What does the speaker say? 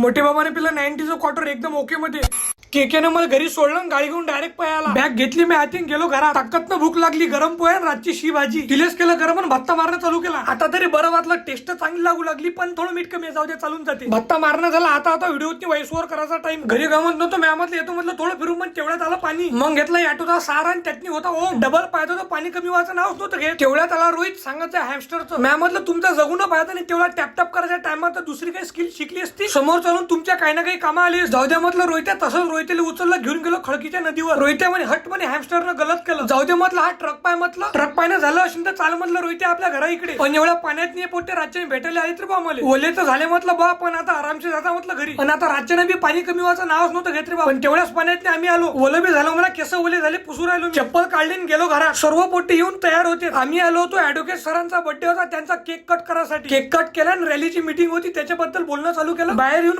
मोठे बाबाने पिला 90चं क्वार्टर एकदम ओके मध्ये. केकेने मला घरी सोडलं, गाडी घेऊन डायरेक्ट पळाला. बॅग घेतली मी आतीन, गेलो घरात. ताकदनं भूक लागली, गरम पोहे रातची शी भाजी तिलेच केलं गरम आणि भत्ता मारणं चालू केला. आता तरी बरं वाटलं, टेस्ट चांगली लागू लागली, पण थोडं मीठ कमी जाऊ दे, चालून जाते. भत्ता मारणं झाला. आता व्हिडिओची व्हॉइस ओव्हर करायचा टाइम. घरी गमत नव्हतं, मॅमतलं येतो म्हटलं थोडं फिरून, पण तेवढ्यात आलं पाणी. मग घेतला ऑटोचा सारा आणि त्यातनी होता ओम. डबल पाहतो तो पाणी कमी व्हायचं नावच नव्हतं घेत. तेवढ्यात आला रोहित सांगायचं हॅमस्टरचं. मॅमतलं तुमचं जगून पाहता नाही, तेवढा टॅप टॅप करायच्या टायमात दुसरी काही स्किल शिकली असती, समोर चालून तुमच्या काही ना काही कामा आली. जाऊ द्या म्हटलं रोहित्या. तसंच रोहित्याला उचललं, घेऊन गेलो खडकीच्या नदीवर. रोहित्या म्हणे हट म्हणे, हॅमस्टरनं गलत केलं. जाऊ दे म्हटलं, हा ट्रक पाय म्हटलं, ट्रक पायनं झालं असेल तर चाल म्हटलं रोहित्या आपल्या घरा इकडे. पण एवढ्या पाण्यात नाही पोटे राज्याने भेटायला आले तर बा मला ओले तर झाले म्हटलं बा, पण आता आरामशी जाता म्हटलं घरी. पण आता राज्याने बी पाणी कमी व्हायचं नावच नव्हतं घेत रे बा. पण तेवढ्याच पाण्यात आम्ही आलो. ओलं बी झालं, मला केस ओले झाले, पुसू राहिलो. चप्पल काढली गेलो घरात. सर्व पोटे येऊन तयार होते. आम्ही आलो होतो, ऍडव्होकेट सरांचा बर्थडे होता, त्यांचा केक कट करायसाठी. केक कट केला आणि रॅलीची मीटिंग होती, त्याच्याबद्दल बोलणं चालू केलं. बाहेर येऊन